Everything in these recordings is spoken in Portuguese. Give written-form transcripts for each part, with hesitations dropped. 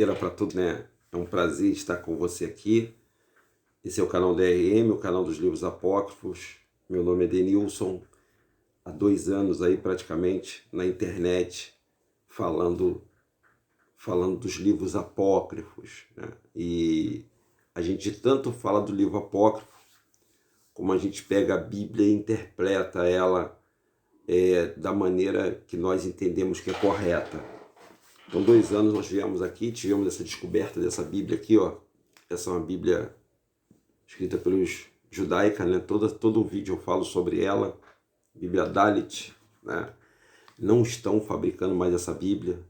Era para tudo, né? É um prazer estar com você aqui. Esse é o canal DRM, o canal dos livros apócrifos. Meu nome é Denilson. Há 2 anos aí praticamente na internet falando dos livros apócrifos, né? E a gente tanto fala do livro apócrifo como a gente pega a Bíblia e interpreta ela da maneira que nós entendemos que é correta. Então, 2 anos nós viemos aqui, tivemos essa descoberta dessa Bíblia aqui, ó. Essa é uma Bíblia escrita pelos judaica, né? Todo vídeo eu falo sobre ela. Bíblia Dalit, né? Não estão fabricando mais essa Bíblia.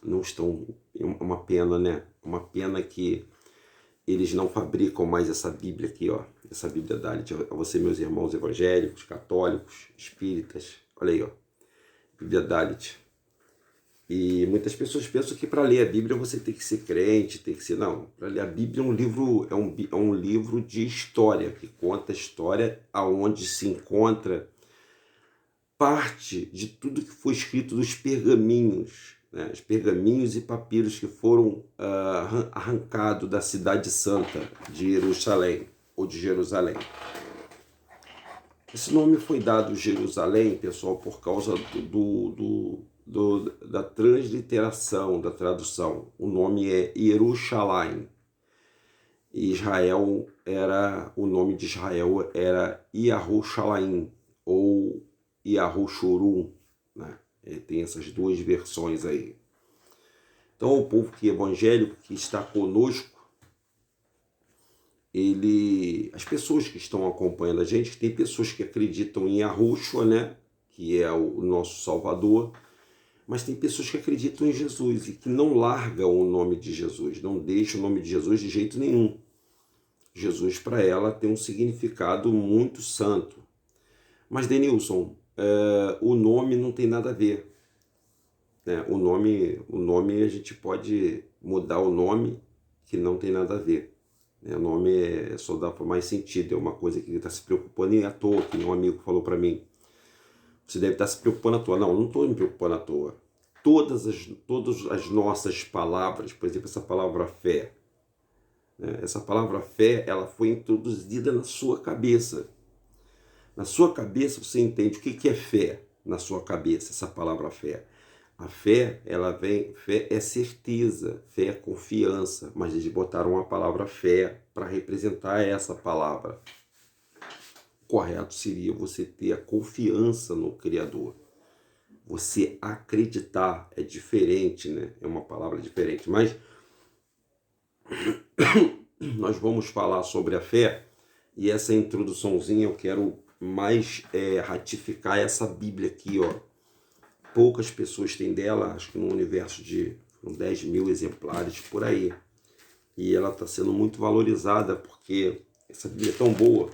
Não estão. É uma pena, né? Uma pena que eles não fabricam mais essa Bíblia aqui, ó. Essa Bíblia Dalit. A você, meus irmãos evangélicos, católicos, espíritas. Olha aí, ó. Bíblia Dalit. E muitas pessoas pensam que para ler a Bíblia você tem que ser crente, tem que ser... Não, para ler a Bíblia é um livro, é um livro de história, que conta a história aonde se encontra parte de tudo que foi escrito dos pergaminhos, né? Os pergaminhos e papiros que foram arrancados da cidade santa de Jerusalém, ou de Jerusalém. Esse nome foi dado Jerusalém, pessoal, por causa da transliteração, da tradução. O nome é Yerushalayim. O nome de Israel era Yahushalaim ou Yahushurum, né? Tem essas duas versões aí. Então o povo que é evangélico, que está conosco, as pessoas que estão acompanhando a gente, tem pessoas que acreditam em Yahushua, né? Que é o nosso Salvador, mas tem pessoas que acreditam em Jesus e que não largam o nome de Jesus, não deixam o nome de Jesus de jeito nenhum. Jesus, para ela, tem um significado muito santo. Mas, Denilson, o nome não tem nada a ver, né? O nome a gente pode mudar o nome, que não tem nada a ver. O nome só dá para mais sentido, é uma coisa que ele está se preocupando à toa, que um amigo falou para mim. Você deve estar se preocupando à toa. Não estou me preocupando à toa. Todas as nossas palavras, por exemplo, essa palavra fé, né? Essa palavra fé, ela foi introduzida na sua cabeça. Na sua cabeça você entende o que é fé na sua cabeça, essa palavra fé. A fé, fé é certeza, fé é confiança, mas eles botaram a palavra fé para representar essa palavra. O correto seria você ter a confiança no Criador. Você acreditar é diferente, né? É uma palavra diferente, mas nós vamos falar sobre a fé e essa introduçãozinha eu quero mais ratificar essa Bíblia aqui, ó. Poucas pessoas têm dela, acho que no universo de 10 mil exemplares por aí. E ela está sendo muito valorizada porque essa Bíblia é tão boa.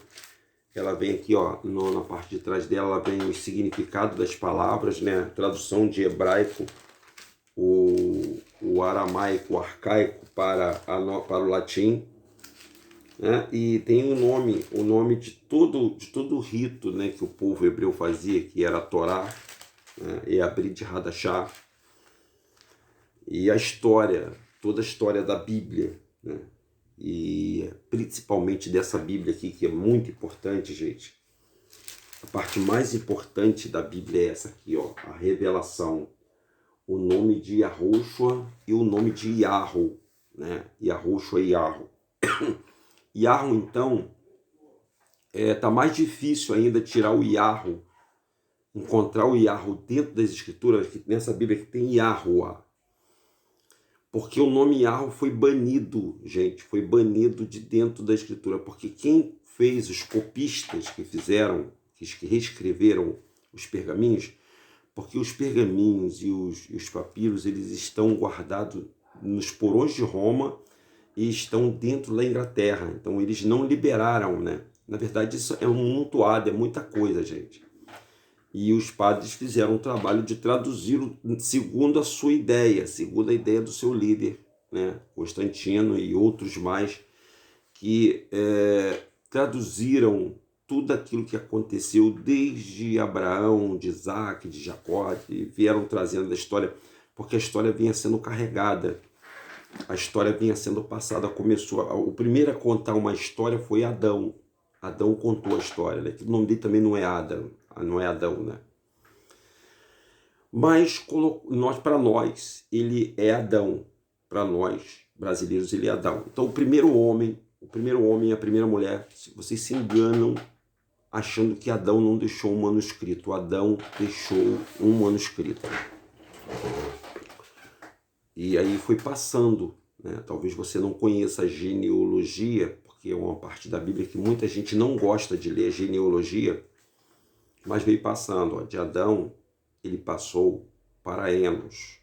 Ela vem aqui, ó, na parte de trás dela, ela vem o significado das palavras, né? Tradução de hebraico, o aramaico, o arcaico para o latim, né? E tem o nome de todo o rito, né, que o povo hebreu fazia, que era a Torá, né? E a Brit Hadashah, e a história, toda a história da Bíblia, né? E principalmente dessa Bíblia aqui, que é muito importante, gente. A parte mais importante da Bíblia é essa aqui, ó, a revelação, o nome de Yahushua e o nome de Yahu, né? Yahushua e Yahu. Yahu, então, tá mais difícil ainda tirar o Yahu, encontrar o Yahu dentro das escrituras, que nessa Bíblia que tem Yahuwah. Porque o nome Yahu foi banido, gente, foi banido de dentro da escritura, porque quem fez, os copistas que fizeram, que reescreveram os pergaminhos, porque os pergaminhos e os papiros, eles estão guardados nos porões de Roma e estão dentro da Inglaterra, então eles não liberaram, né? Na verdade isso é um montoado, é muita coisa, gente. E os padres fizeram um trabalho de traduzir segundo a sua ideia, segundo a ideia do seu líder, né? Constantino e outros mais, que traduziram tudo aquilo que aconteceu desde Abraão, de Isaac, de Jacó, e vieram trazendo a história, porque a história vinha sendo carregada. a história vinha sendo passada, o primeiro a contar uma história foi Adão. Adão contou a história, né? O nome dele também não é Adam, não é Adão, né? Mas para nós, ele é Adão. Para nós, brasileiros, ele é Adão. Então, o primeiro homem e a primeira mulher, vocês se enganam achando que Adão não deixou um manuscrito. Adão deixou um manuscrito. E aí foi passando, né? Talvez você não conheça a genealogia, porque é uma parte da Bíblia que muita gente não gosta de ler, genealogia, mas veio passando. Ó, de Adão, ele passou para Enos.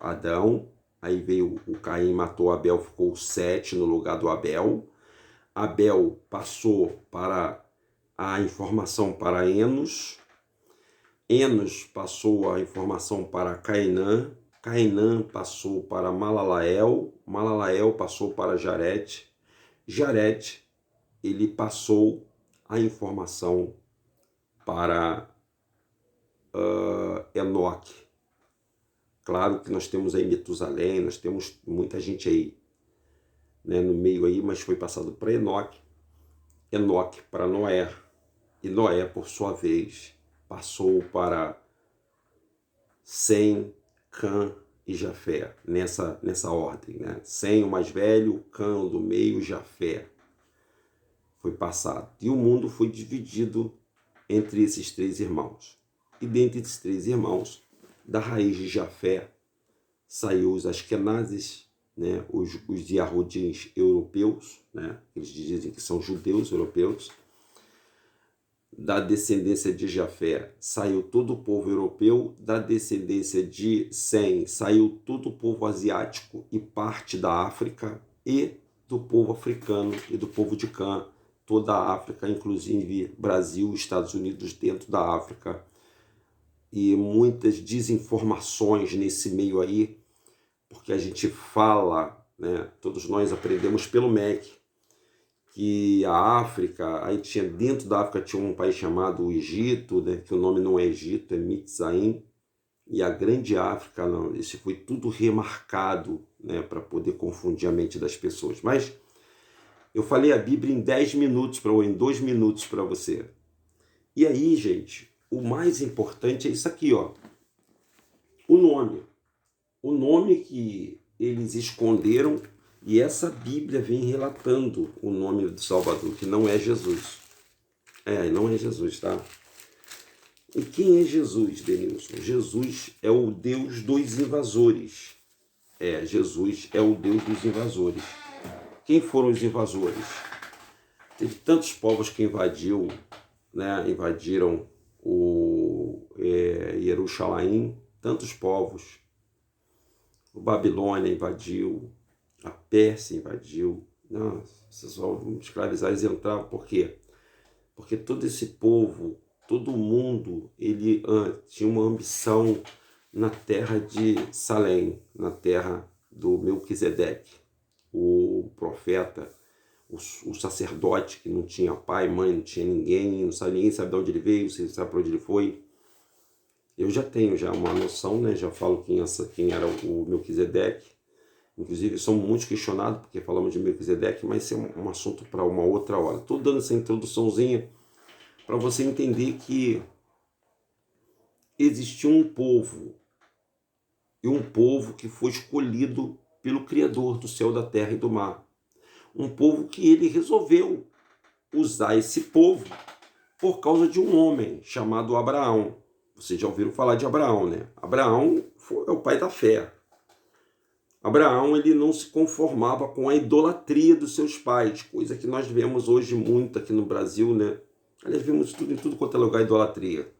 Adão, aí veio o Caim, matou Abel, ficou 7 no lugar do Abel. Abel passou para a informação para Enos. Enos passou a informação para Cainã. Cainã passou para Malalael. Malalael passou para Jarete. Jarete, ele passou a informação para Enoque. Claro que nós temos aí Metusalém, nós temos muita gente aí, né, no meio aí, mas foi passado para Enoque. Enoque para Noé. E Noé, por sua vez, passou para Sem, Cã e Jafé, nessa ordem, né? Sem, o mais velho, Cã, o do meio, Jafé. Foi passado. E o mundo foi dividido entre esses 3 irmãos. E dentre esses 3 irmãos, da raiz de Jafé, saiu os Askenazes, né? os Yahudins europeus, né? Eles dizem que são judeus europeus. Da descendência de Jafé saiu todo o povo europeu, da descendência de Sem saiu todo o povo asiático e parte da África, e do povo africano e do povo de Cã, toda a África, inclusive Brasil, Estados Unidos dentro da África. E muitas desinformações nesse meio aí, porque a gente fala, né, todos nós aprendemos pelo MEC, que a África, aí tinha, dentro da África tinha um país chamado Egito, né, que o nome não é Egito, é Mitzaim, e a grande África, não, isso foi tudo remarcado, né, para poder confundir a mente das pessoas. Mas eu falei a Bíblia em 10 minutos, em 2 minutos para você. E aí, gente, o mais importante é isso aqui, ó, o nome. O nome que eles esconderam. E essa Bíblia vem relatando o nome do Salvador, que não é Jesus. Não é Jesus, tá? E quem é Jesus, Denilson? Jesus é o Deus dos invasores. Jesus é o Deus dos invasores. Quem foram os invasores? Teve tantos povos que invadiram o Jerusalém, tantos povos. O Babilônia invadiu, a Pérsia invadiu. Não, vocês vão escravizar, eles entravam. Por quê? Porque todo esse povo, todo mundo, ele tinha uma ambição na terra de Salém, na terra do Melquisedeque, o profeta, o sacerdote que não tinha pai, mãe, não tinha ninguém, ninguém sabe de onde ele veio, você sabe para onde ele foi. Eu já tenho uma noção, né? Já falo quem era o Melquisedeque. Inclusive, somos muito questionados porque falamos de Melquisedeque, mas isso é um assunto para uma outra hora. Estou dando essa introduçãozinha para você entender que existiu um povo, e um povo que foi escolhido pelo Criador do céu, da terra e do mar. Um povo que ele resolveu usar esse povo por causa de um homem chamado Abraão. Vocês já ouviram falar de Abraão, né? Abraão é o pai da fé. Abraão, ele não se conformava com a idolatria dos seus pais, coisa que nós vemos hoje muito aqui no Brasil, né? Aliás, vemos tudo em tudo quanto é lugar, idolatria.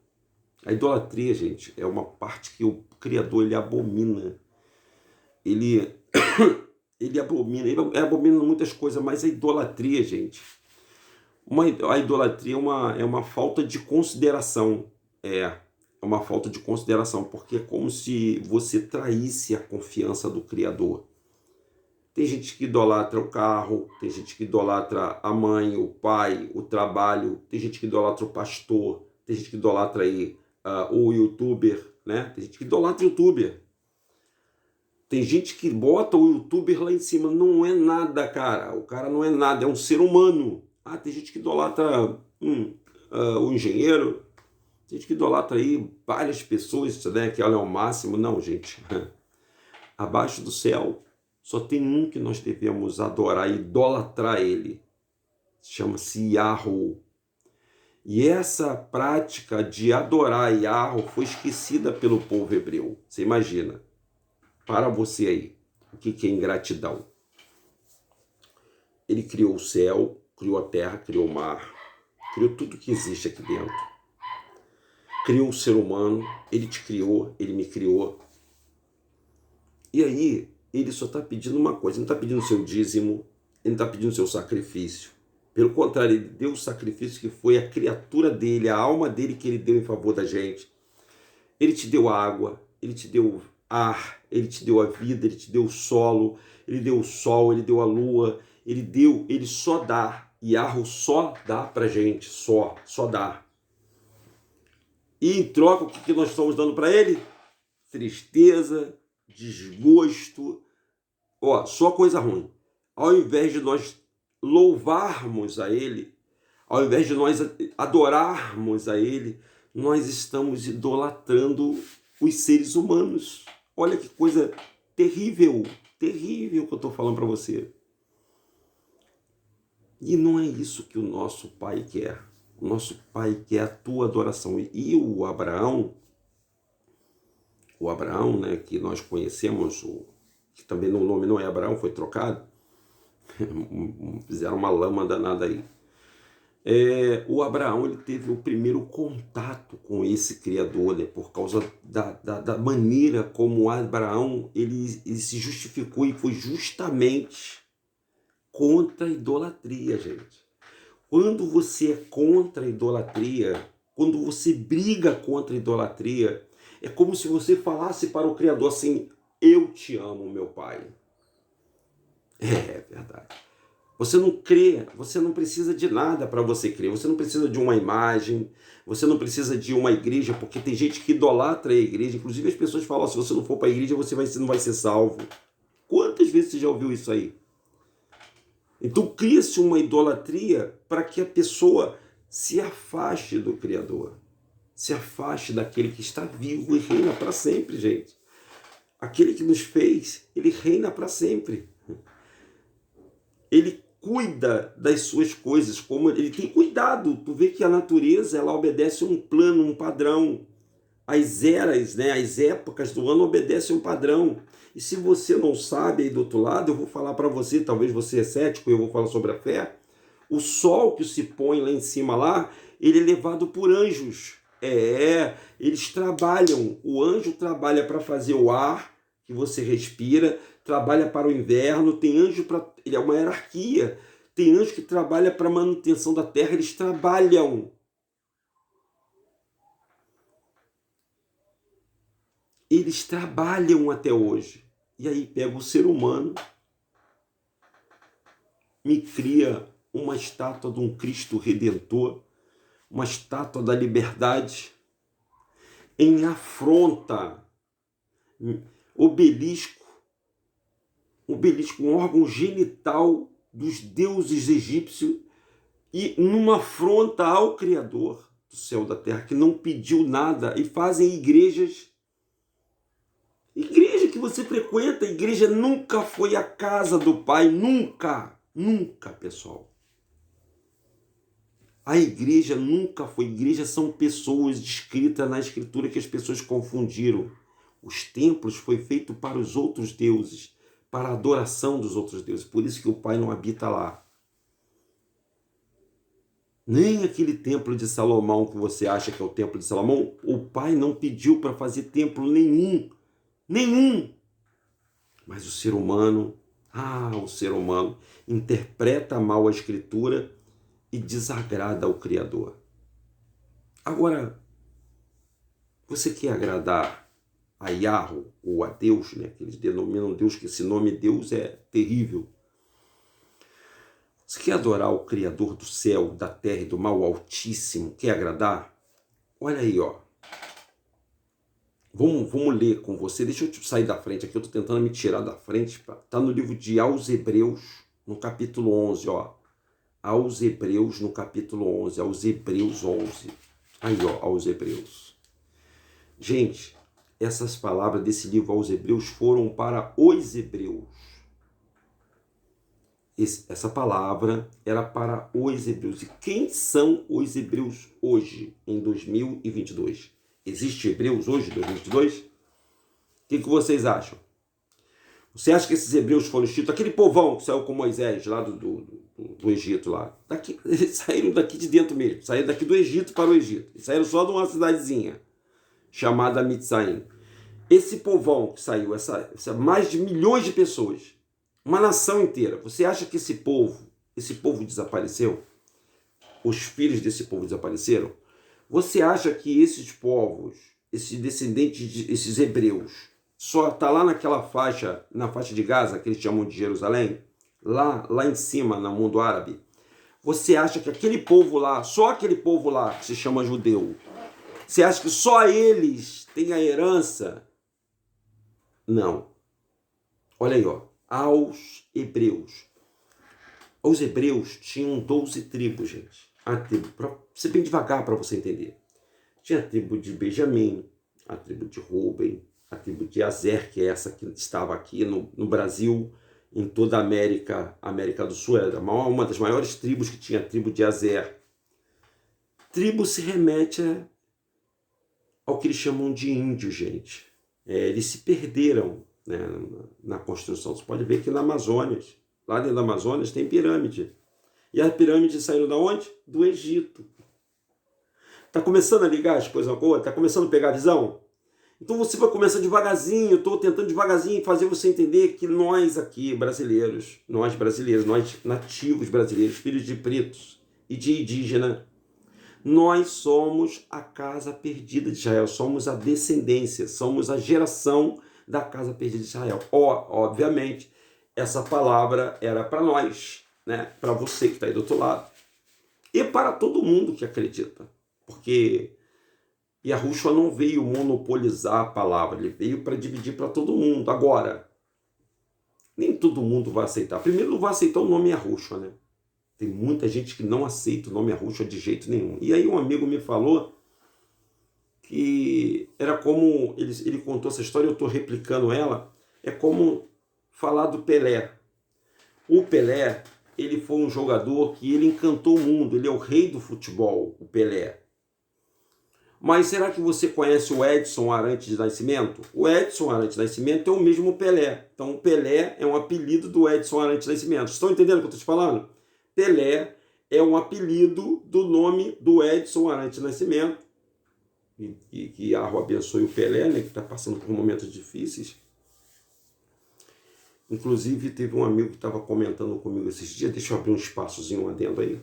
A idolatria, gente, é uma parte que o Criador, ele abomina. Ele abomina muitas coisas, mas a idolatria, gente, a idolatria é uma falta de consideração. É uma falta de consideração, porque é como se você traísse a confiança do Criador. Tem gente que idolatra o carro, tem gente que idolatra a mãe, o pai, o trabalho, tem gente que idolatra o pastor, tem gente que idolatra aí, o youtuber, né? Tem gente que idolatra o youtuber. Tem gente que bota o youtuber lá em cima. Não é nada, cara. O cara não é nada, é um ser humano. Ah, tem gente que idolatra o engenheiro. Tem gente que idolatra aí várias pessoas, né, que olham ao máximo. Não, gente. Abaixo do céu, só tem um que nós devemos adorar, idolatrar ele. Chama-se Yahweh. E essa prática de adorar Yahweh foi esquecida pelo povo hebreu. Você imagina, para você aí, o que é ingratidão? Ele criou o céu, criou a terra, criou o mar, criou tudo que existe aqui dentro. Criou o ser humano, ele te criou, ele me criou. E aí, ele só está pedindo uma coisa, ele não está pedindo o seu dízimo, ele não está pedindo o seu sacrifício. Pelo contrário, ele deu o sacrifício que foi a criatura dele, a alma dele que ele deu em favor da gente. Ele te deu água, ele te deu ar, ele te deu a vida, ele te deu o solo, ele deu o sol, ele deu a lua, ele só dá. Yahweh só dá pra gente, só dá. E em troca, o que nós estamos dando para ele? Tristeza, desgosto, só coisa ruim. Ao invés de nós louvarmos a ele, ao invés de nós adorarmos a ele, nós estamos idolatrando os seres humanos. Olha que coisa terrível, terrível que eu estou falando para você. E não é isso que o nosso Pai quer. O nosso Pai quer a tua adoração. E o Abraão, né, que nós conhecemos, que também o nome não é Abraão, foi trocado, fizeram uma lama danada aí. O Abraão, ele teve o primeiro contato com esse Criador, né, por causa da maneira como Abraão ele se justificou, e foi justamente contra a idolatria, gente. Quando você é contra a idolatria, quando você briga contra a idolatria, é como se você falasse para o Criador assim: eu te amo, meu Pai. É verdade. Você não crê, você não precisa de nada para você crer. Você não precisa de uma imagem, você não precisa de uma igreja, porque tem gente que idolatra a igreja. Inclusive as pessoas falam: se você não for para a igreja, você não vai ser salvo. Quantas vezes você já ouviu isso aí? Então cria-se uma idolatria para que a pessoa se afaste do Criador. Se afaste daquele que está vivo e reina para sempre, gente. Aquele que nos fez, ele reina para sempre. Ele cuida das suas coisas, como ele tem cuidado. Tu vê que a natureza, ela obedece um plano, um padrão. As eras, né, as épocas do ano obedecem um padrão. E se você não sabe aí do outro lado, eu vou falar para você, talvez você é cético, eu vou falar sobre a fé. O sol que se põe lá em cima lá, ele é levado por anjos. Eles trabalham. O anjo trabalha para fazer o ar que você respira, trabalha para o inverno, tem anjo para... Ele é uma hierarquia. Tem anjo que trabalha para a manutenção da terra, eles trabalham. Eles trabalham até hoje. E aí pega o ser humano, me cria uma estátua de um Cristo Redentor, uma estátua da liberdade, em afronta, obelisco, um órgão genital dos deuses egípcios, e numa afronta ao Criador do céu e da terra, que não pediu nada, e fazem igreja que você frequenta. A igreja nunca foi a casa do Pai, nunca, pessoal. A igreja nunca foi. Igreja são pessoas descritas na Escritura que as pessoas confundiram. Os templos foi feito para os outros deuses, para a adoração dos outros deuses. Por isso que o Pai não habita lá. Nem aquele templo de Salomão que você acha que é o templo de Salomão, o Pai não pediu para fazer templo nenhum. Mas o ser humano interpreta mal a Escritura e desagrada ao Criador. Agora, você quer agradar a Yahweh ou a Deus, né? Que eles denominam Deus, que esse nome Deus é terrível. Você quer adorar o Criador do céu, da terra e do mal, Altíssimo? Quer agradar? Olha aí, Vamos ler com você. Deixa eu sair da frente aqui, eu estou tentando me tirar da frente. Está no livro de Aos Hebreus, no capítulo 11, ó. Aos Hebreus, no capítulo 11. Aos Hebreus 11. Aí, ó, aos Hebreus. Gente, essas palavras desse livro aos Hebreus foram para os hebreus. Essa palavra era para os hebreus. E quem são os hebreus hoje, em 2022? Existe hebreus hoje, em 2022? O que vocês acham? Você acha que esses hebreus foram escritos? Aquele povão que saiu com Moisés lá do Egito lá. Eles saíram daqui de dentro mesmo. Saíram daqui do Egito para o Egito. Eles saíram só de uma cidadezinha chamada Mitzrayim. Esse povão que saiu, essa mais de milhões de pessoas, uma nação inteira. Você acha que esse povo desapareceu? Os filhos desse povo desapareceram? Você acha que esses povos, esses descendentes, esses hebreus, só está lá naquela faixa, na faixa de Gaza, que eles chamam de Jerusalém, lá em cima, no mundo árabe? Você acha que aquele povo lá, só aquele povo lá, que se chama judeu, você acha que só eles têm a herança? Não. Olha aí, ó. Aos hebreus. Os hebreus tinham 12 tribos, gente. A tribo, para ser bem devagar para você entender. Tinha a tribo de Benjamim, a tribo de Rúben, a tribo de Azer, que é essa que estava aqui no Brasil, em toda a América do Sul. Era uma das maiores tribos que tinha, a tribo de Azer. Tribo se remete ao que eles chamam de índio, gente. Eles se perderam, né, na construção. Você pode ver que na Amazônia, lá dentro da Amazônia, tem pirâmide. E as pirâmides saíram da onde? Do Egito. Está começando a ligar as coisas com a outra? Está começando a pegar a visão? Então você vai começar devagarzinho. Eu estou tentando devagarzinho fazer você entender que nós aqui, brasileiros, nós nativos brasileiros, filhos de pretos e de indígena, nós somos a casa perdida de Israel, somos a descendência, somos a geração da casa perdida de Israel. Obviamente, essa palavra era para nós, né? Para você que está aí do outro lado. E para todo mundo que acredita. Porque Yahushua não veio monopolizar a palavra, ele veio para dividir para todo mundo. Agora, nem todo mundo vai aceitar. Primeiro, não vai aceitar o nome Yahushua, né? Tem muita gente que não aceita o nome Yahushua de jeito nenhum. E aí um amigo me falou que era como, ele contou essa história, eu estou replicando ela, é como falar do Pelé. O Pelé, ele foi um jogador que ele encantou o mundo, ele é o rei do futebol, o Pelé. Mas será que você conhece o Edson Arantes de Nascimento? O Edson Arantes de Nascimento é o mesmo Pelé. Então o Pelé é um apelido do Edson Arantes de Nascimento. Estão entendendo o que eu estou te falando? Pelé é um apelido do nome do Edson Arantes de Nascimento. E que Yahweh abençoe o Pelé, né, que está passando por momentos difíceis. Inclusive, teve um amigo que estava comentando comigo esses dias, deixa eu abrir um espaçozinho adendo aí,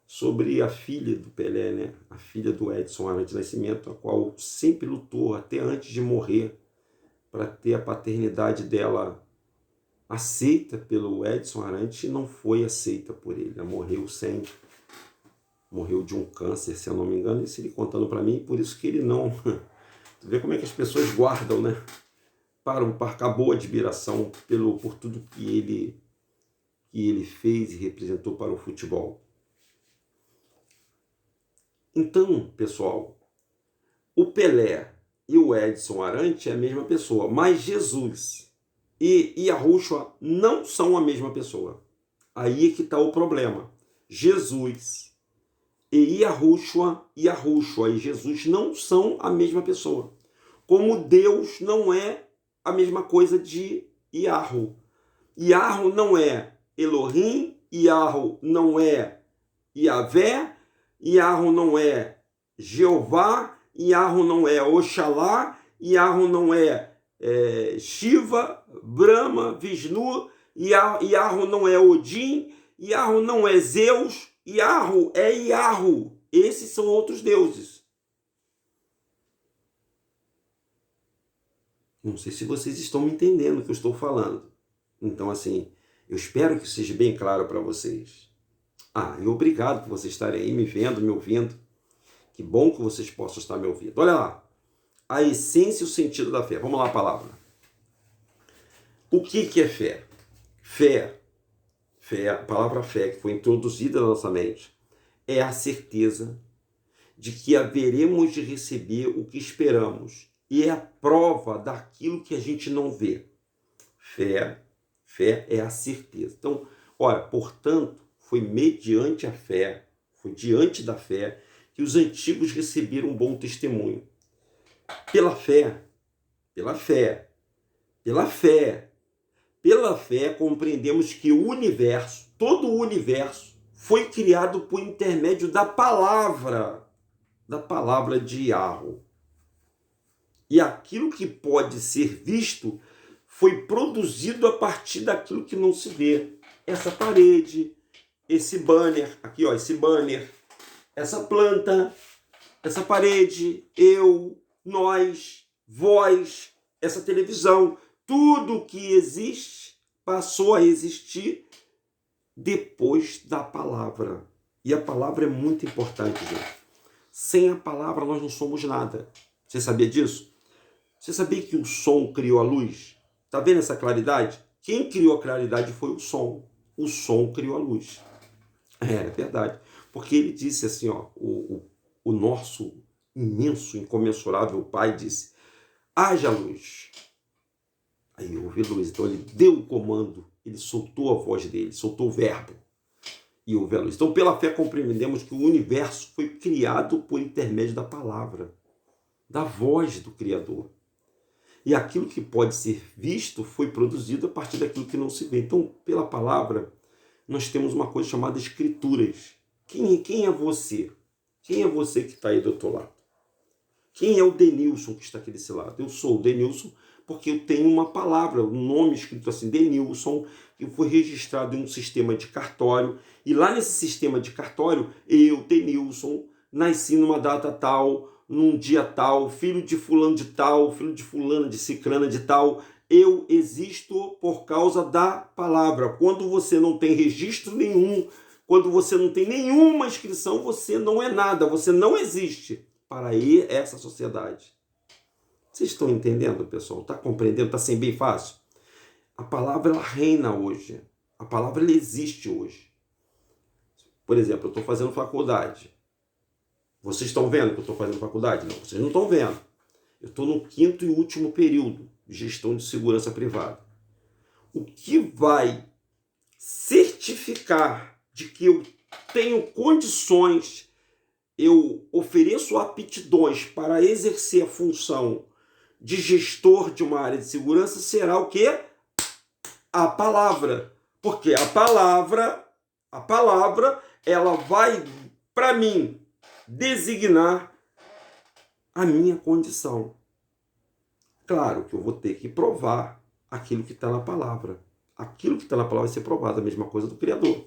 sobre a filha do Pelé, né, a filha do Edson Arantes de Nascimento, a qual sempre lutou, até antes de morrer, para ter a paternidade dela aceita pelo Edson Arantes, e não foi aceita por ele. Ela morreu de um câncer, se eu não me engano, isso ele contando para mim, por isso que ele não... Tu vê como é que as pessoas guardam, né? Acabou a admiração por tudo que ele fez e representou para o futebol. Então, pessoal, o Pelé e o Edson Arantes é a mesma pessoa, mas Jesus e Yahushua não são a mesma pessoa. Aí é que está o problema. Jesus e Yahushua e Jesus não são a mesma pessoa. Como Deus não é a mesma coisa de Yahu. Yahu não é Elohim, Yahu não é Yahvé, Yahu não é Jeová, Yahu não é Oxalá, Yahu não é Shiva, Brahma, Vishnu, Yahu não é Odin, Yahu não é Zeus, Yahu é Yahu. Esses são outros deuses. Não sei se vocês estão me entendendo o que eu estou falando. Então, assim, eu espero que seja bem claro para vocês. E obrigado por vocês estarem aí me vendo, me ouvindo. Que bom que vocês possam estar me ouvindo. Olha lá. a essência e o sentido da fé. Vamos lá a palavra. O que é fé? Fé, a palavra fé que foi introduzida na nossa mente, é a certeza de que haveremos de receber o que esperamos e é a prova daquilo que a gente não vê. Fé é a certeza. Então, olha, portanto, foi mediante a fé, foi diante da fé que os antigos receberam um bom testemunho. Pela fé, compreendemos que o universo, todo o universo, foi criado por intermédio da palavra de Yahweh. E aquilo que pode ser visto foi produzido a partir daquilo que não se vê. Essa parede, esse banner, aqui ó, esse banner, essa planta, essa parede, eu, nós, vós, essa televisão, tudo que existe passou a existir depois da palavra. E a palavra é muito importante, gente. Sem a palavra nós não somos nada. Você sabia disso? Você sabia que o som criou a luz? Tá vendo essa claridade? Quem criou a claridade foi o som. O som criou a luz. É verdade. Porque ele disse assim, ó, o nosso imenso, incomensurável Pai disse, haja luz. Aí houve luz. Então ele deu o comando, ele soltou a voz dele, soltou o verbo e houve a luz. Então pela fé compreendemos que o universo foi criado por intermédio da palavra, da voz do Criador. E aquilo que pode ser visto foi produzido a partir daquilo que não se vê. Então, pela palavra, nós temos uma coisa chamada escrituras. Quem é você? Quem é você que está aí do outro lado? Quem é o Denilson que está aqui desse lado? Eu sou o Denilson porque eu tenho uma palavra, um nome escrito assim, Denilson, que foi registrado em um sistema de cartório. E lá nesse sistema de cartório, eu, Denilson, nasci numa data tal, num dia tal, filho de fulano de tal, filho de fulana, de cicrana de tal. Eu existo por causa da palavra. Quando você não tem registro nenhum, quando você não tem nenhuma inscrição, você não é nada, você não existe para essa sociedade. Vocês estão entendendo, pessoal? Está compreendendo? Está sendo bem fácil? A palavra ela reina hoje. A palavra ela existe hoje. Por exemplo, eu estou fazendo faculdade. Vocês estão vendo que eu estou fazendo faculdade? Não, vocês não estão vendo. Eu estou no 5º e último período de gestão de segurança privada. O que vai certificar de que eu tenho condições, eu ofereço aptidões para exercer a função de gestor de uma área de segurança será o quê? A palavra. Porque a palavra, ela vai, para mim, designar a minha condição. Claro que eu vou ter que provar aquilo que está na palavra. Aquilo que está na palavra vai ser provado, a mesma coisa do Criador.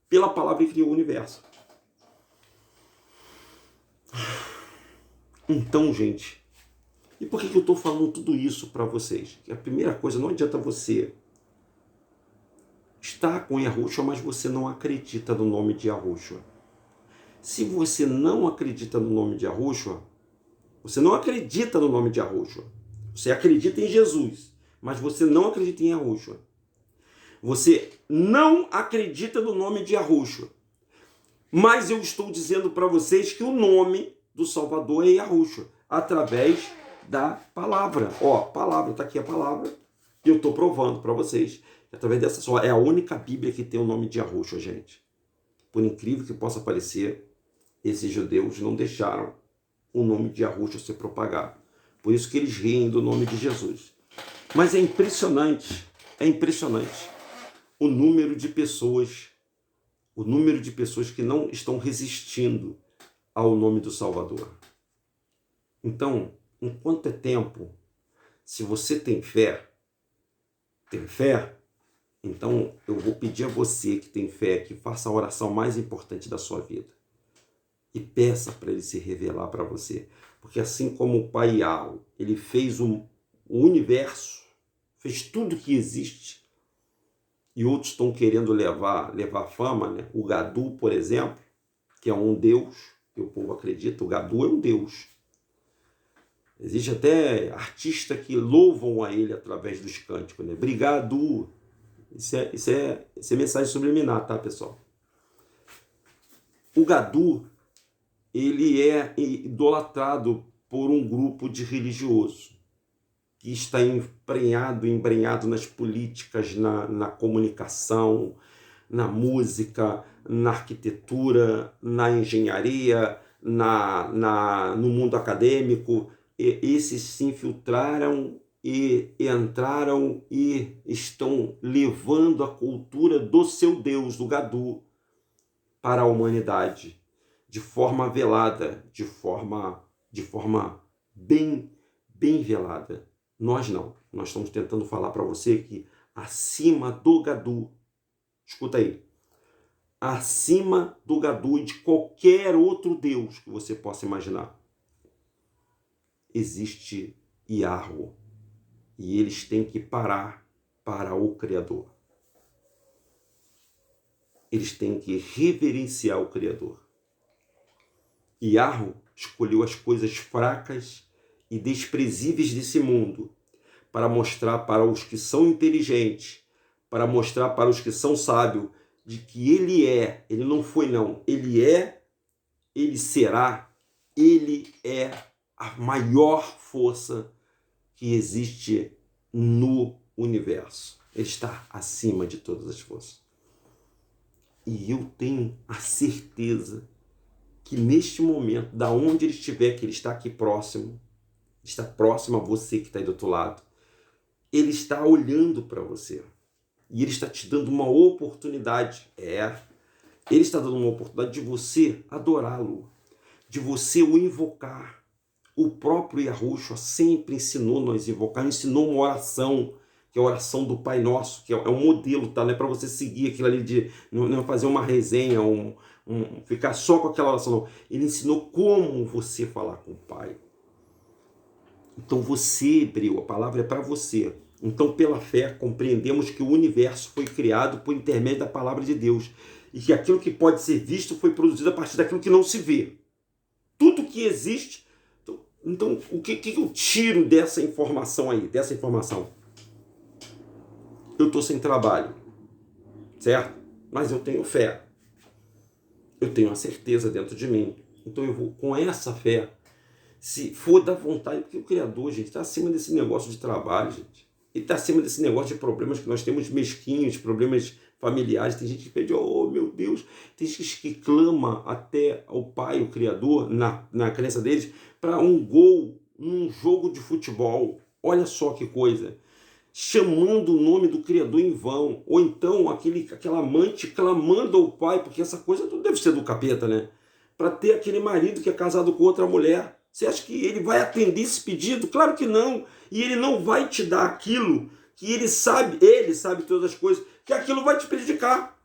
Pela palavra ele criou o universo. Então, gente, e por que eu estou falando tudo isso para vocês? A primeira coisa, não adianta você estar com Yahushua, mas você não acredita no nome de Yahushua. Se você não acredita no nome de Yahushua, você não acredita no nome de Yahushua. Você acredita em Jesus, mas você não acredita em Yahushua. Você não acredita no nome de Yahushua. Mas eu estou dizendo para vocês que o nome do Salvador é Yahushua, através da palavra. Ó, palavra, está aqui a palavra, e eu estou provando para vocês. Através dessa só é a única Bíblia que tem o nome de Yahushua, gente. Por incrível que possa parecer, esses judeus não deixaram o nome de Yahushua ser propagado. Por isso que eles riem do nome de Jesus. Mas é impressionante o número de pessoas que não estão resistindo ao nome do Salvador. Então, enquanto é tempo, se você tem fé, então eu vou pedir a você que tem fé que faça a oração mais importante da sua vida. E peça para ele se revelar para você. Porque assim como o Pai Yahweh, ele fez o universo, fez tudo que existe, e outros estão querendo levar fama, né? O Gadu, por exemplo, que é um deus, que o povo acredita, o Gadu é um deus. Existe até artistas que louvam a ele através dos cânticos, né? Obrigado. Isso é mensagem subliminar, tá, pessoal? O Gadu, ele é idolatrado por um grupo de religiosos que está embrenhado nas políticas, na comunicação, na música, na arquitetura, na engenharia, no mundo acadêmico. Esses se infiltraram e entraram e estão levando a cultura do seu Deus, do Gadu, para a humanidade, de forma velada, de forma bem velada. Nós não. Nós estamos tentando falar para você que acima do Gadu, escuta aí, acima do Gadu e de qualquer outro Deus que você possa imaginar, existe Yahweh. E eles têm que parar para o Criador. Eles têm que reverenciar o Criador. Yahweh escolheu as coisas fracas e desprezíveis desse mundo para mostrar para os que são inteligentes, para mostrar para os que são sábios, de que ele não foi não, ele será, ele é a maior força que existe no universo. Ele está acima de todas as forças. E eu tenho a certeza que neste momento, da onde ele estiver, que ele está aqui próximo, está próximo a você que está aí do outro lado, ele está olhando para você. E ele está te dando uma oportunidade. Ele está dando uma oportunidade de você adorá-lo, de você o invocar. O próprio Yahushua sempre ensinou nós a invocar, ensinou uma oração, que é a oração do Pai Nosso, que é um modelo, tá? Não é para você seguir aquilo ali de não fazer uma resenha, ficar só com aquela oração, não. Ele ensinou como você falar com o Pai. Então você, hebreu, a palavra é para você. Então, pela fé, compreendemos que o universo foi criado por intermédio da palavra de Deus e que aquilo que pode ser visto foi produzido a partir daquilo que não se vê. Tudo que existe. Então, o que eu tiro dessa informação aí? Eu estou sem trabalho, certo? Mas eu tenho fé. Eu tenho a certeza dentro de mim. Então eu vou com essa fé, se for da vontade, porque o Criador, gente, está acima desse negócio de trabalho, gente. Ele está acima desse negócio de problemas que nós temos mesquinhos, problemas familiares. Tem gente que pede, oh meu Deus, tem gente que clama até ao Pai, o Criador, na crença deles, para um gol num jogo de futebol. Olha só que coisa. Chamando o nome do Criador em vão. Ou então aquela amante clamando ao pai, porque essa coisa tudo deve ser do capeta, né? Para ter aquele marido que é casado com outra mulher. Você acha que ele vai atender esse pedido? Claro que não. E ele não vai te dar aquilo que ele sabe todas as coisas, que aquilo vai te prejudicar.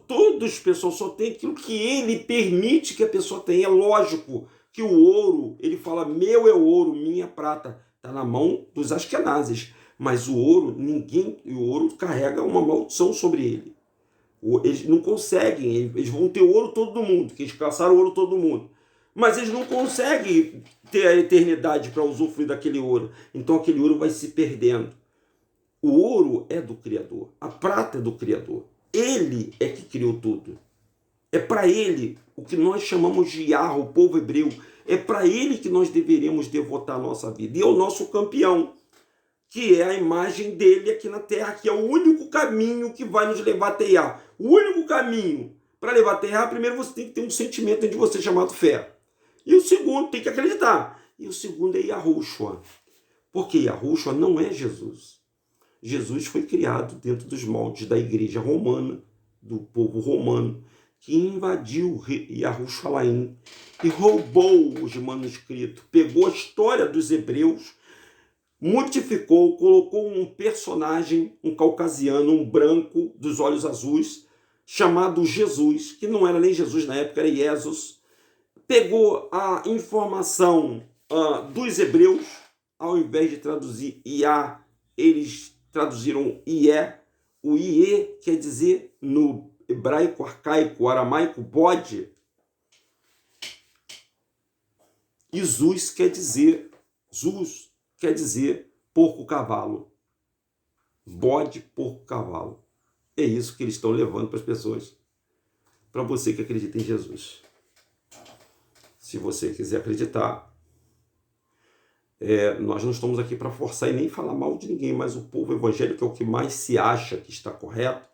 Todos, pessoal, só tem aquilo que ele permite que a pessoa tenha. É lógico que o ouro, ele fala, meu é ouro, minha prata. Está na mão dos askenazes. Mas o ouro carrega uma maldição sobre ele. Eles não conseguem, eles vão ter ouro todo mundo, que eles caçaram o ouro todo mundo. Mas eles não conseguem ter a eternidade para usufruir daquele ouro. Então aquele ouro vai se perdendo. O ouro é do Criador, a prata é do Criador. Ele é que criou tudo. É para ele o que nós chamamos de Yahweh, o povo hebreu. É para ele que nós deveríamos devotar a nossa vida. E é o nosso campeão, que é a imagem dele aqui na terra, que é o único caminho que vai nos levar até Yahweh. O único caminho para levar até Yahweh, primeiro você tem que ter um sentimento dentro de você chamado fé. E o segundo, tem que acreditar. E o segundo é Yahushua. Porque Yahushua não é Jesus. Jesus foi criado dentro dos moldes da igreja romana, do povo romano, que invadiu Jerusalém e roubou os manuscritos, pegou a história dos hebreus, modificou, colocou um personagem, um caucasiano, um branco, dos olhos azuis, chamado Jesus, que não era nem Jesus na época, era Jesus, pegou a informação dos hebreus, ao invés de traduzir Iá, eles traduziram Ié. O Iê quer dizer, no hebraico, arcaico, aramaico, bode. E Zuz quer dizer porco-cavalo. Bode, porco-cavalo. É isso que eles estão levando para as pessoas. Para você que acredita em Jesus. Se você quiser acreditar, nós não estamos aqui para forçar e nem falar mal de ninguém, mas o povo evangélico é o que mais se acha que está correto,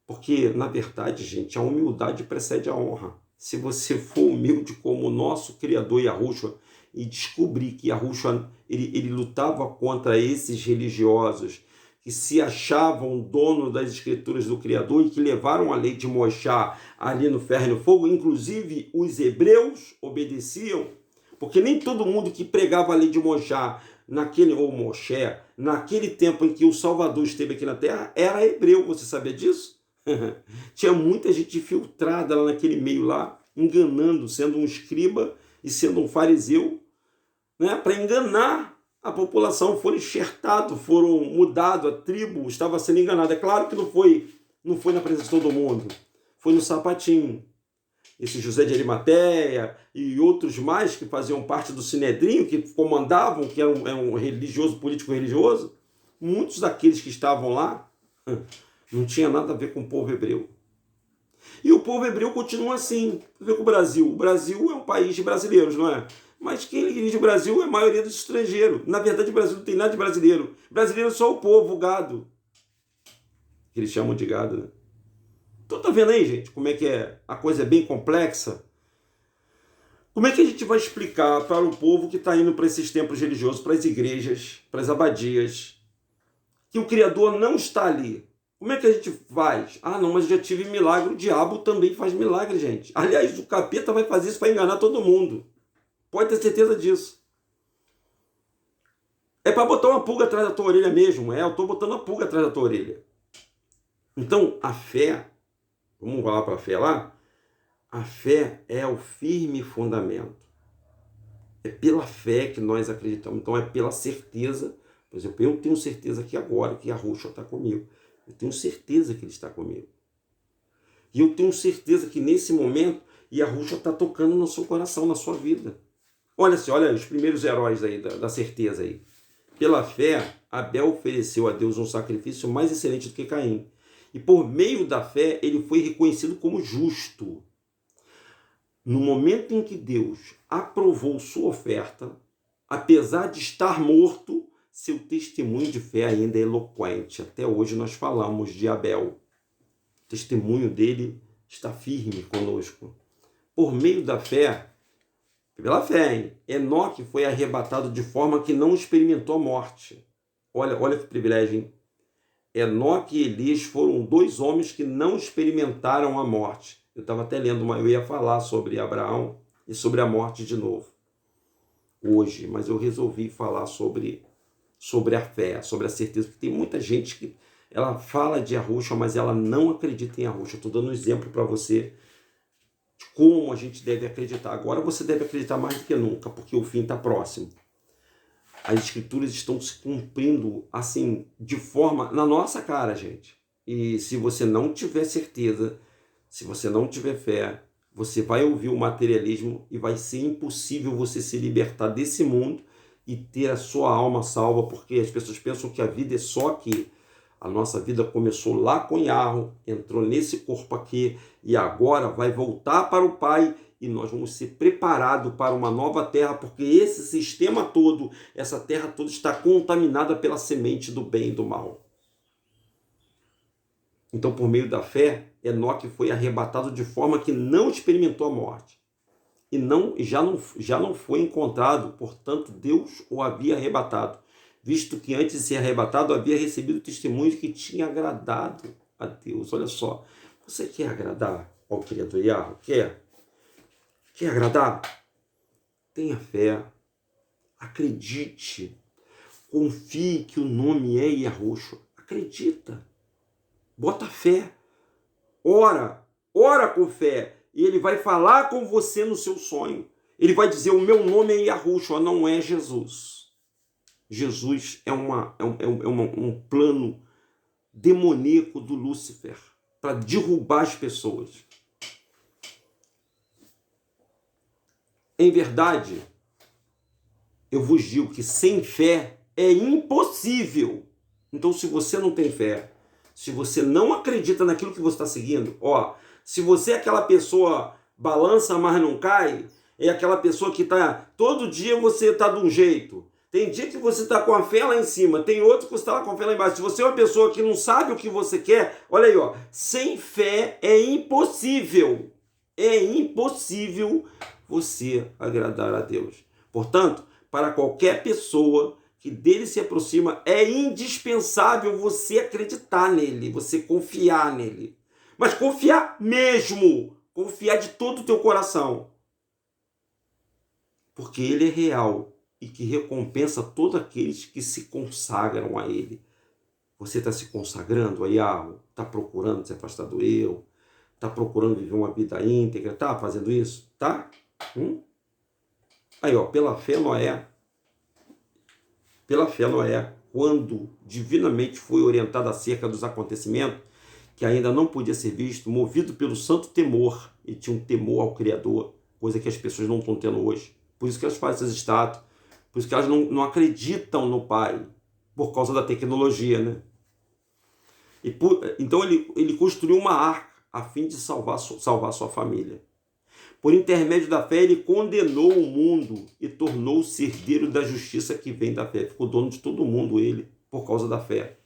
porque, na verdade, gente, a humildade precede a honra. Se você for humilde como o nosso Criador Yahushua e descobrir que Yahushua ele lutava contra esses religiosos que se achavam dono das escrituras do Criador e que levaram a lei de Moshe ali no ferro e no fogo, inclusive os hebreus obedeciam, porque nem todo mundo que pregava a lei de Moshe naquele tempo em que o Salvador esteve aqui na terra, era hebreu, você sabia disso? Tinha muita gente filtrada lá naquele meio lá, enganando, sendo um escriba e sendo um fariseu, né, para enganar a população. Foram enxertados, foram mudados, a tribo estava sendo enganada. É claro que não foi na presença de todo mundo, foi no sapatinho. Esse José de Arimateia e outros mais que faziam parte do Sinedrinho, que comandavam, que era um religioso, político religioso, muitos daqueles que estavam lá não tinha nada a ver com o povo hebreu. E o povo hebreu continua assim. Vê com o Brasil. O Brasil é um país de brasileiros, não é? Mas quem dirige o Brasil é a maioria dos estrangeiros. Na verdade, o Brasil não tem nada de brasileiro. Brasileiro é só o povo, o gado. Que eles chamam de gado, né? Então tá vendo aí, gente, como é que é? A coisa é bem complexa. Como é que a gente vai explicar para o povo que está indo para esses templos religiosos, para as igrejas, para as abadias, que o Criador não está ali? Como é que a gente faz? Ah, não, mas eu já tive milagre. O diabo também faz milagre, gente. Aliás, o capeta vai fazer isso para enganar todo mundo. Pode ter certeza disso. É para botar uma pulga atrás da tua orelha mesmo. Eu estou botando uma pulga atrás da tua orelha. Então, a fé, vamos lá para a fé lá? A fé é o firme fundamento. É pela fé que nós acreditamos. Então, é pela certeza. Por exemplo, eu tenho certeza que agora que Yahushua está comigo. Eu tenho certeza que ele está comigo. E eu tenho certeza que nesse momento Yahushua está tocando no seu coração, na sua vida. Olha os primeiros heróis aí da certeza aí. Pela fé, Abel ofereceu a Deus um sacrifício mais excelente do que Caim. E por meio da fé, ele foi reconhecido como justo. No momento em que Deus aprovou sua oferta, apesar de estar morto, seu testemunho de fé ainda é eloquente. Até hoje nós falamos de Abel. O testemunho dele está firme conosco. Por meio da fé, pela fé, hein? Enoque foi arrebatado de forma que não experimentou a morte. Olha que privilégio, hein? Enoque e Elias foram dois homens que não experimentaram a morte. Eu estava até lendo, eu ia falar sobre Abraão e sobre a morte de novo hoje, mas eu resolvi falar sobre a fé, sobre a certeza, porque tem muita gente que ela fala de Yahushua, mas ela não acredita em Yahushua. Estou dando um exemplo para você de como a gente deve acreditar. Agora você deve acreditar mais do que nunca, porque o fim está próximo. As escrituras estão se cumprindo assim, de forma na nossa cara, gente. E se você não tiver certeza, se você não tiver fé, você vai ouvir o materialismo e vai ser impossível você se libertar desse mundo e ter a sua alma salva, porque as pessoas pensam que a vida é só aqui. A nossa vida começou lá com Yahweh, entrou nesse corpo aqui e agora vai voltar para o Pai e nós vamos ser preparados para uma nova terra, porque esse sistema todo, essa terra toda está contaminada pela semente do bem e do mal. Então, por meio da fé, Enoque foi arrebatado de forma que não experimentou a morte. E já não foi encontrado, portanto, Deus o havia arrebatado, visto que antes de ser arrebatado havia recebido testemunho de que tinha agradado a Deus. Olha só, você quer agradar ao Criador Yahweh? Quer agradar? Tenha fé, acredite, confie que o nome é Yahushua, acredita, bota fé, ora com fé, e ele vai falar com você no seu sonho. Ele vai dizer, o meu nome é Yahushua, não é Jesus. Jesus é um plano demoníaco do Lúcifer para derrubar as pessoas. Em verdade, eu vos digo que sem fé é impossível. Então, se você não tem fé, se você não acredita naquilo que você está seguindo, ó, se você é aquela pessoa balança, mas não cai, é aquela pessoa que tá, todo dia você tá de um jeito. Tem dia que você está com a fé lá em cima, tem outro que você está com a fé lá embaixo. Se você é uma pessoa que não sabe o que você quer, olha aí, ó, sem fé é impossível. É impossível você agradar a Deus. Portanto, para qualquer pessoa que dele se aproxima, é indispensável você acreditar nele, você confiar nele. Mas confiar mesmo, confiar de todo o teu coração. Porque ele é real e que recompensa todos aqueles que se consagram a ele. Você está se consagrando a Yahweh? Está procurando se afastar do eu? Está procurando viver uma vida íntegra? Está fazendo isso? Tá? Aí, ó, pela fé Noé, quando divinamente foi orientado acerca dos acontecimentos que ainda não podia ser visto, movido pelo santo temor, e tinha um temor ao Criador, coisa que as pessoas não estão tendo hoje. Por isso que elas fazem essas estátuas, por isso que elas não acreditam no Pai, por causa da tecnologia, né? Então ele construiu uma arca a fim de salvar sua família. Por intermédio da fé, ele condenou o mundo e tornou-se herdeiro da justiça que vem da fé. Ficou dono de todo mundo ele, por causa da fé.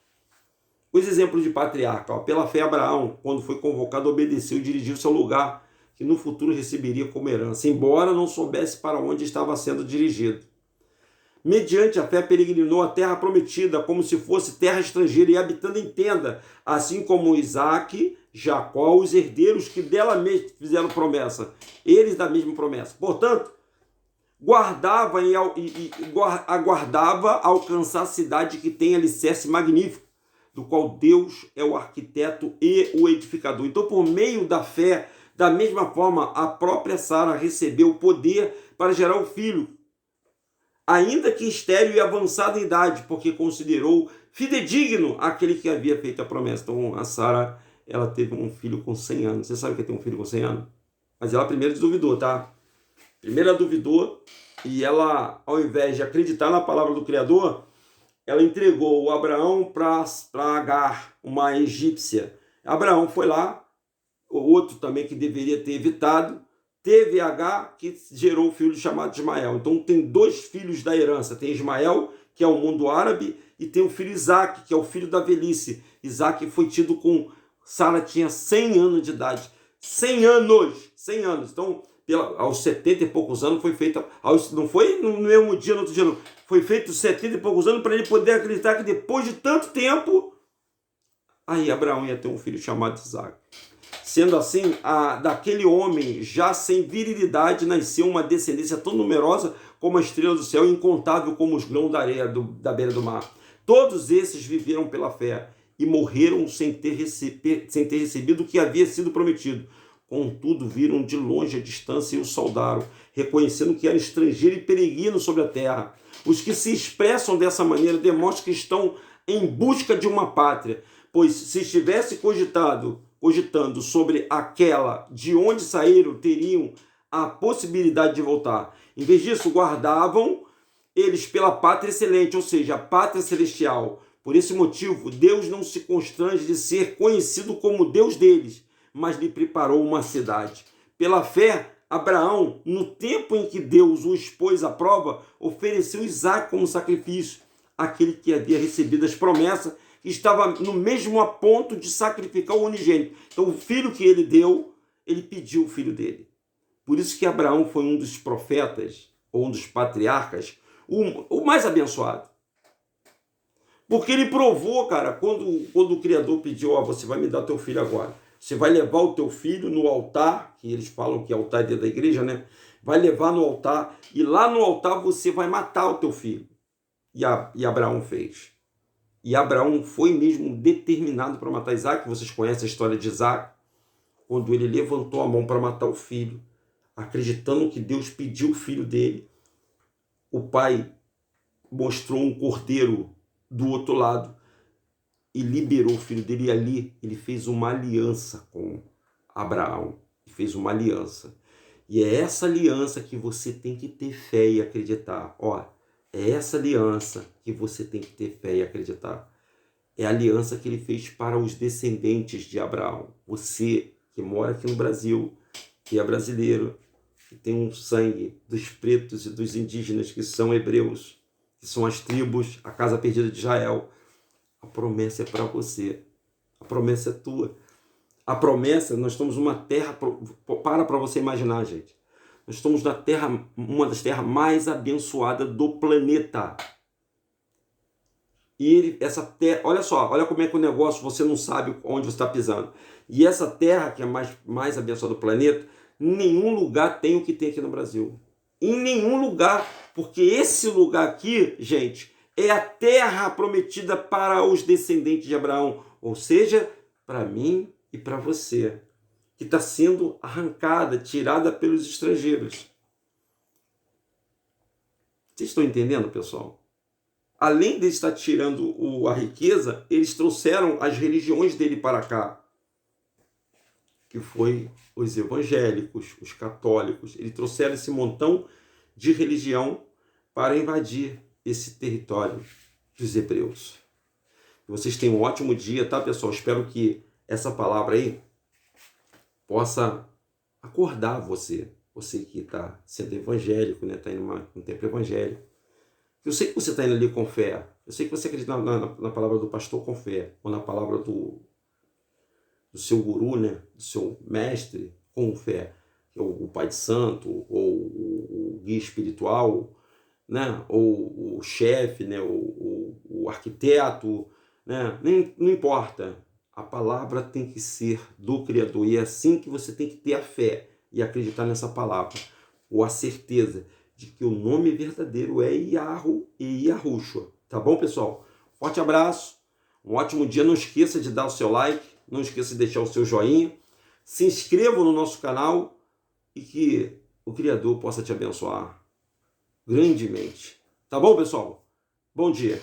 Os exemplos de patriarca. Ó, pela fé, Abraão, quando foi convocado, obedeceu e dirigiu-se ao lugar que no futuro receberia como herança, embora não soubesse para onde estava sendo dirigido. Mediante a fé, peregrinou a terra prometida, como se fosse terra estrangeira, e habitando em tenda, assim como Isaac, Jacó, os herdeiros que dela mesma fizeram promessa, eles da mesma promessa. Portanto, aguardava alcançar a cidade que tem alicerce magnífico, do qual Deus é o arquiteto e o edificador. Então, por meio da fé, da mesma forma, a própria Sara recebeu o poder para gerar o filho, ainda que estéril e avançado em idade, porque considerou fidedigno aquele que havia feito a promessa. Então, a Sara, ela teve um filho com 100 anos. Você sabe que tem um filho com 100 anos? Mas ela primeiro duvidou, tá? Primeiro ela duvidou e ela, ao invés de acreditar na palavra do Criador, ela entregou o Abraão para Agar, uma egípcia. Abraão foi lá, o outro também que deveria ter evitado, teve Agar, que gerou um filho chamado Ismael. Então tem dois filhos da herança. Tem Ismael, que é o mundo árabe, e tem o filho Isaac, que é o filho da velhice. Isaac foi tido com... Sara tinha 100 anos de idade. 100 anos! 100 anos. Então, aos 70 e poucos anos foi feita... Não foi no mesmo dia, no outro dia, não. Foi feito 70 e poucos anos para ele poder acreditar que depois de tanto tempo, aí Abraão ia ter um filho chamado Isaac. Sendo assim, daquele homem já sem virilidade nasceu uma descendência tão numerosa como a estrela do céu, incontável como os grãos da areia da beira do mar. Todos esses viveram pela fé e morreram sem ter recebido o que havia sido prometido. Contudo, viram de longe a distância e o saudaram, reconhecendo que era estrangeiro e peregrino sobre a terra. Os que se expressam dessa maneira demonstram que estão em busca de uma pátria, pois se estivesse cogitando sobre aquela de onde saíram, teriam a possibilidade de voltar. Em vez disso, guardavam eles pela pátria excelente, ou seja, a pátria celestial. Por esse motivo, Deus não se constrange de ser conhecido como Deus deles, mas lhe preparou uma cidade. Pela fé, Abraão, no tempo em que Deus o expôs à prova, ofereceu Isaac como sacrifício, aquele que havia recebido as promessas, que estava no mesmo a ponto de sacrificar o unigênito. Então, o filho que ele deu, ele pediu o filho dele. Por isso que Abraão foi um dos profetas, ou um dos patriarcas, o mais abençoado. Porque ele provou, cara, quando o Criador pediu, você vai me dar teu filho agora. Você vai levar o teu filho no altar, que eles falam que é altar dentro da igreja, né? Vai levar no altar, e lá no altar você vai matar o teu filho. E Abraão fez. E Abraão foi mesmo determinado para matar Isaac. Vocês conhecem a história de Isaac? Quando ele levantou a mão para matar o filho, acreditando que Deus pediu o filho dele, o pai mostrou um cordeiro do outro lado e liberou o filho dele. E ali ele fez uma aliança com Abraão. Fez uma aliança. E é essa aliança que você tem que ter fé e acreditar. Ó, É essa aliança que você tem que ter fé e acreditar. É a aliança que ele fez para os descendentes de Abraão. Você que mora aqui no Brasil, que é brasileiro, que tem um sangue dos pretos e dos indígenas, que são hebreus, que são as tribos, a casa perdida de Israel. A promessa é para você. A promessa é tua. A promessa, nós estamos numa terra, para você imaginar, gente. Nós estamos na terra, uma das terras mais abençoadas do planeta. E essa terra, olha só, olha como é que o negócio, você não sabe onde você está pisando. E essa terra, que é mais abençoada do planeta, em nenhum lugar tem o que tem aqui no Brasil. Em nenhum lugar, porque esse lugar aqui, gente, é a terra prometida para os descendentes de Abraão. Ou seja, para mim e para você, que está sendo arrancada, tirada pelos estrangeiros. Vocês estão entendendo, pessoal? Além de estar tirando a riqueza, eles trouxeram as religiões dele para cá, que foi os evangélicos, os católicos. Eles trouxeram esse montão de religião para invadir esse território dos hebreus. Vocês tenham um ótimo dia, tá, pessoal? Espero que essa palavra aí possa acordar você. Você que está sendo evangélico, né? Está indo num templo evangélico. Eu sei que você está indo ali com fé. Eu sei que você acredita na palavra do pastor com fé. Ou na palavra do seu guru, né? Do seu mestre com fé. Ou o pai de santo, ou o guia espiritual, né? Ou o chefe, né? O arquiteto, né? Não importa. A palavra tem que ser do Criador. E é assim que você tem que ter a fé e acreditar nessa palavra. Ou a certeza de que o nome verdadeiro é Yahweh e Yahushua. Tá bom, pessoal? Forte abraço, um ótimo dia. Não esqueça de dar o seu like, não esqueça de deixar o seu joinha. Se inscreva no nosso canal e que o Criador possa te abençoar grandemente. Tá bom, pessoal? Bom dia.